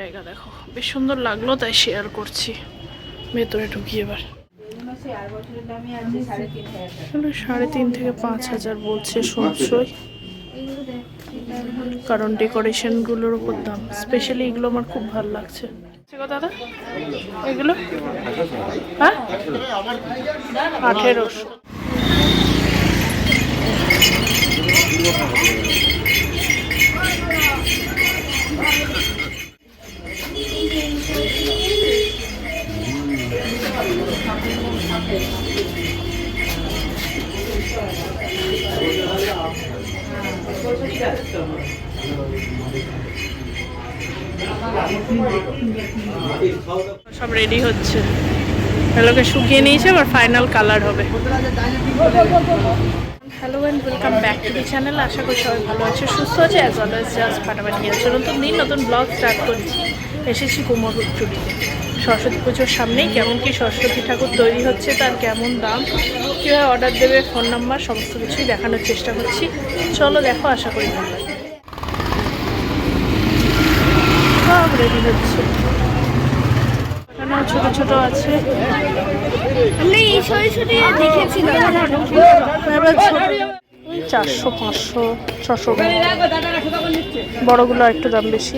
জায়গা দেখো, বেশ সুন্দর লাগলো তাই শেয়ার করছি। ভেতরে ঢুকি এবার। 3.5 থেকে 5,000 বলছে সঞ্চয়, কারণ ডেকোরেশনগুলোর উপর দাম। স্পেশালি এগুলো আমার খুব ভালো লাগছে। দাদা এগুলো হ্যাঁ 1800। সব রেডি হচ্ছে, এগুলোকে শুকিয়ে নিয়েছে, আবার ফাইনাল কালার হবে। Hello and welcome back to the channel. আশা করি সবাই ভালো আছে, সুস্থ আছে, অ্যাজ অলওয়েজ জাস্ট ফাটাফাটি আছে। নতুন দিন নতুন ব্লগ স্টার্ট করছি। এসেছি কুমোরটুলিতে সরস্বতী পুজোর সামনেই। কেমন কি সরস্বতী ঠাকুর তৈরি হচ্ছে, তার কেমন দাম, কীভাবে অর্ডার দেবে, ফোন নাম্বার, সমস্ত কিছুই দেখানোর চেষ্টা করছি। চলো দেখো, আশা করি ভালো লাগে। সব রেডি হচ্ছে, এখানেও ছোট ছোট আছে। আমরা এই সরাসরি দেখেছিলাম 400, 500, 600, বড়গুলো একটু দাম বেশি।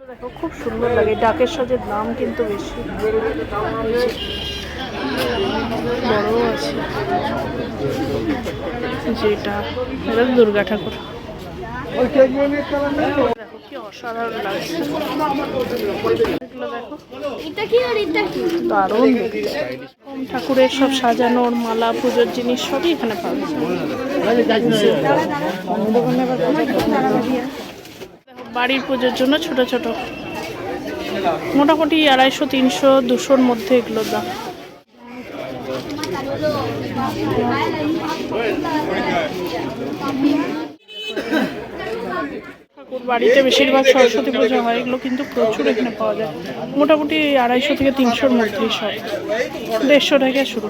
দেখো খুব সুন্দর লাগে, ডাকের সাজের দাম কিন্তু বেশি। বড়ও আছে, যেটা এটা দুর্গা ঠাকুর। দেখো কি অসাধারণ লাগছে, দেখো এটা কি আর এটা কি দারুণ। ঠাকুরের সব সাজানোর মালা, পুজোর জিনিস সবই এখানে পাওয়া যায়। বাড়ির পুজোর জন্য ছোট ছোট, মোটামুটি 250, 300, 200-র মধ্যে এগুলোর দাম। ঠাকুর বাড়িতে বেশিরভাগ সরস্বতী পুজো হয়, এগুলো কিন্তু প্রচুর এখানে পাওয়া যায়। মোটামুটি 250 থেকে 300-র মধ্যেই সব, 150 থেকে শুরু।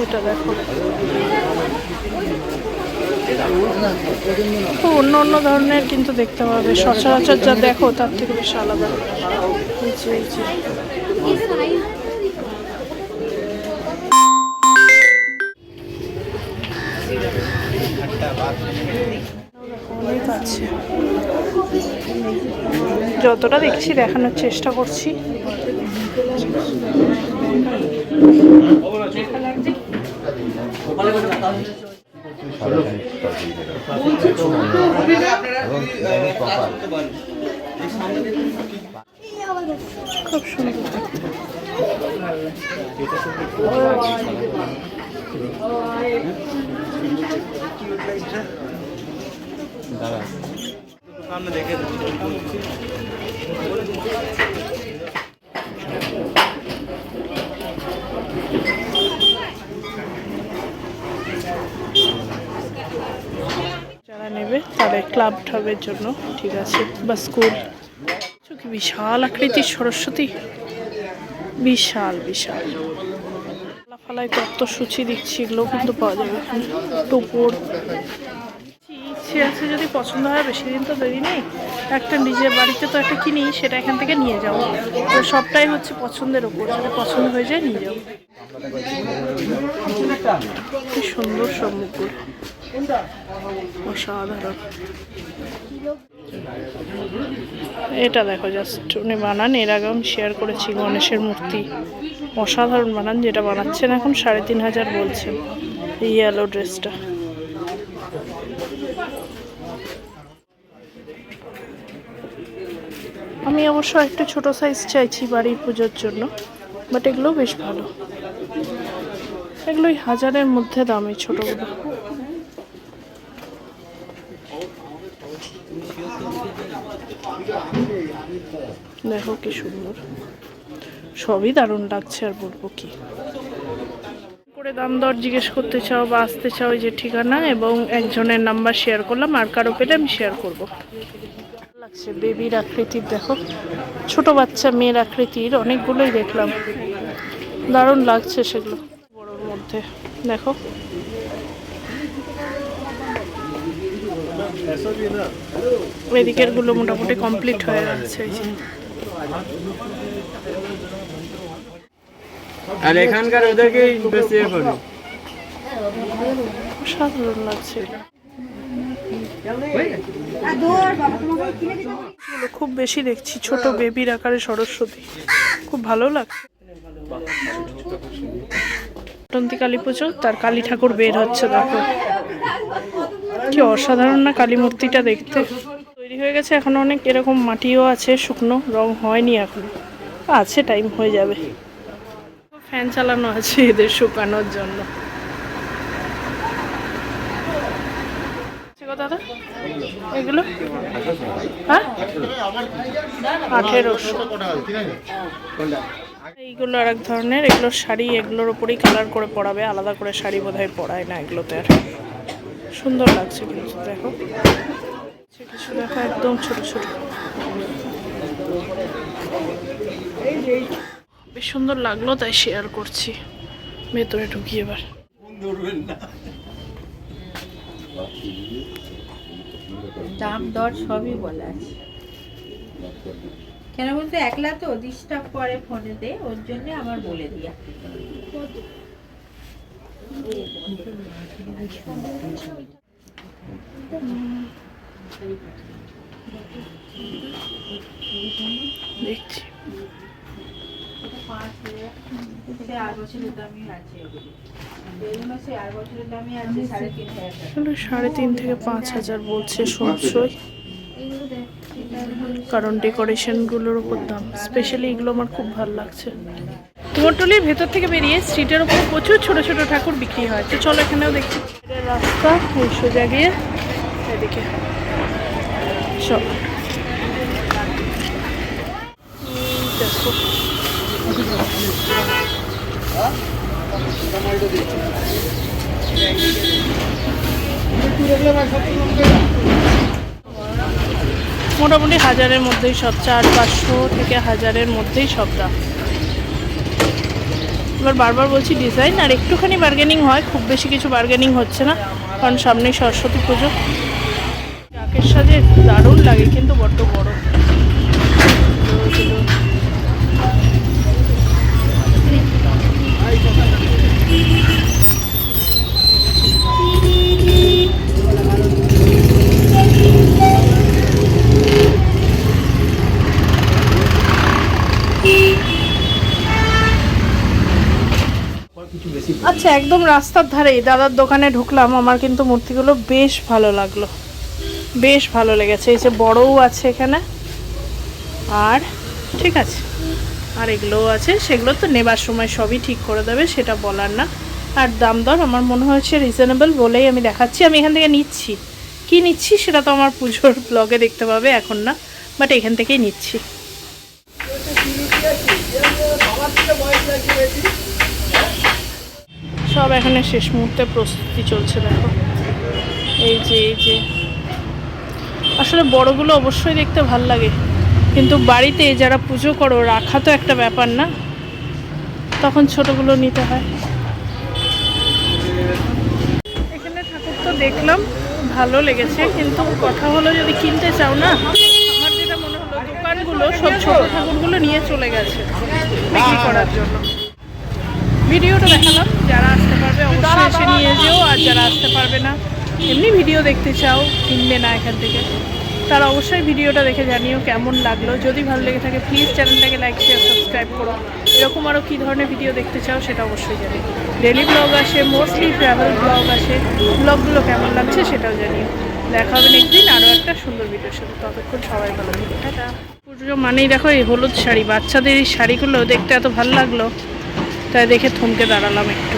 ওটা দেখো, অন্য অন্য ধরনের কিন্তু দেখতে পাবে। সচরাচর যা দেখো তার থেকে বেশ আলাদা। অনেক আছে, যতটা দেখছি দেখানোর চেষ্টা করছি। খুব সুন্দর, দেখে যারা নেবে তাদের ক্লাব ঠাবের জন্য ঠিক আছে, বা স্কুল। কি বিশাল আকৃতির সরস্বতী, বিশাল বিশাল। ফালায় কত সূচি দিচ্ছি, এগুলোও কিন্তু পাওয়া যাবে এখানে। টুপুর ইচ্ছে আছে, যদি পছন্দ হয়, বেশি দিন তো দেরি নেই, একটা নিজের বাড়িতে তো একটা কিনি, সেটা এখান থেকে নিয়ে যাও। তো সবটাই হচ্ছে পছন্দের ওপর, যদি পছন্দ হয়ে যায় নিয়ে যাও। কি সুন্দর সব মুখগুলো, অসাধারণ। এটা দেখো, জাস্ট উনি বানান, এর আগে আমি শেয়ার করেছি গণেশের মূর্তি, অসাধারণ বানান। যেটা বানাচ্ছেন এখন 3,500 বলছেন, এই ইয়েলো ড্রেসটা। আমি অবশ্য একটা ছোট সাইজ চাইছি বাড়ির পুজোর জন্য, বাট এগুলো বেশ ভালো। এগুলোই 1000-এর মধ্যে দাম, এই ছোটগুলো। দেখো কি সুন্দর, সবই দারুণ লাগছে, আর বলবো কি। করে দাম দর জিজ্ঞেস করতে চাও বা আসতে চাও, এই যে ঠিকানা এবং একজনের নাম্বার শেয়ার করলাম, আর কারো পেলে আমি শেয়ার করবো। লাগছে বেবির আকৃতির, দেখো ছোট বাচ্চা মেয়ের আকৃতির অনেকগুলোই দেখলাম, দারুণ লাগছে সেগুলো। বড়োর মধ্যে দেখো, এদিকের গুলো মোটামুটি কমপ্লিট হয়ে যাচ্ছে। আর এখানকার ওদেরকে বেশি করি, সাধারণ লাগছে, খুব বেশি দেখছি ছোট বেবির আকারে সরস্বতী, খুব ভালো লাগছে। টন্তি কালী পুজো, তার কালী ঠাকুর বের হচ্ছে, দেখো কি অসাধারণ না কালী মূর্তিটা দেখতে। তৈরি হয়ে গেছে, এখন অনেক এরকম মাটিও আছে, শুকনো রং হয়নি এখন, আছে টাইম হয়ে যাবে। ফ্যান চালানো আছে এদের শুকানোর জন্য। দাদা এগুলো হ্যাঁ 1800। এইগুলো আর এক ধরনের, এগুলো শাড়ি, এগুলোর ওপরেই কালার করে পরাবে, আলাদা করে শাড়ি বোধহয় পরায় না এগুলোতে। আর সুন্দর লাগছে কিন্তু, দেখো কিছু দেখো একদম ছোট ছোট, বেশ সুন্দর লাগলো তাই শেয়ার করছি। ভেতরে ঢুকি এবার। দাম দর সবই বলা আছে, কেন বলতে একলা তো ডিস্টার্ব করে ফোনেতে, ওর জন্য আমার বলে দিয়া। দেখছি 8 বছরের দামই আছে, এগুলো 8 বছরের দামই আছে 3.5 3.5 থেকে 5,000 বলছে শুনছই, কারণ ডেকোরেশনগুলোর উপর দাম। স্পেশালি এগুলো আমার খুব ভালো লাগছে। কুমোরটুলির ভেতর থেকে বেরিয়ে স্ট্রিটের উপর প্রচুর ছোট ছোট ঠাকুর বিক্রি হয়, তো চলো এখানেও দেখছি। রাস্তা এই সোজা গিয়ে এদিকে সব দেখো, মোটামুটি 1000-এর মধ্যেই সব, 400-500 থেকে 1000-এর মধ্যেই সব দাম। এবার বারবার বলছি ডিজাইন আর একটুখানি বার্গেনিং হয়, খুব বেশি কিছু বার্গেনিং হচ্ছে না, কারণ সামনেই সরস্বতী পুজো। চাকের সাজে দারুণ লাগে কিন্তু বড্ড বড়। আচ্ছা, একদম রাস্তার ধারেই দাদার দোকানে ঢুকলাম, আমার কিন্তু মূর্তিগুলো বেশ ভালো লাগলো, বেশ ভালো লেগেছে। এই যে বড়ও আছে এখানে, আর ঠিক আছে, আর এগুলোও আছে, সেগুলো তো নেবার সময় সবই ঠিক করে দেবে, সেটা বলার না। আর দাম দর আমার মনে হয়েছে রিজনেবল বলেই আমি দেখাচ্ছি। আমি এখান থেকে নিচ্ছি, কি নিচ্ছি সেটা তো আমার পুজোর ব্লগে দেখতে পাবে, এখন না, বাট এখান থেকেই নিচ্ছি। সব এখানে শেষ মুহূর্তে প্রস্তুতি চলছে, দেখো এই যে আসলে বড়গুলো অবশ্যই দেখতে ভাল লাগে, কিন্তু বাড়িতে যারা পুজো করো রাখা তো একটা ব্যাপার না, তখন ছোটগুলো নিতে হয়। এখানে ঠাকুর তো দেখলাম, ভালো লেগেছে, কিন্তু কথা হলো যদি কিনতে চাও না, আমার যেটা মনে হলো দোকানগুলো সব ছোট ঠাকুরগুলো নিয়ে চলে গেছে বিক্রি করার জন্য। ভিডিওটা দেখালাম, যারা আসতে পারবে অবশ্যই এসে নিয়ে যেও, আর যারা আসতে পারবে না, এমনি ভিডিও দেখতে চাও, কিনবে না এখান থেকে, তারা অবশ্যই ভিডিওটা দেখে জানিও কেমন লাগলো। যদি ভালো লেগে থাকে প্লিজ চ্যানেলটাকে লাইক শেয়ার সাবস্ক্রাইব করো। এরকম আরও কী ধরনের ভিডিও দেখতে চাও সেটা অবশ্যই জানিও। ডেলি ব্লগ আসে, মোস্টলি ট্রাভেল ব্লগ আসে, ব্লগগুলো কেমন লাগছে সেটাও জানিও। দেখা হবে নেক্সট দিন আরও একটা সুন্দর ভিডিওর সাথে, ততক্ষণ সবাই ভালো থাকো, টাটা। পুজো মানেই দেখো এই হলুদ শাড়ি, বাচ্চাদের এই শাড়িগুলো দেখতে এত ভালো লাগলো, তাই দেখে থমকে দাঁড়ালাম একটু।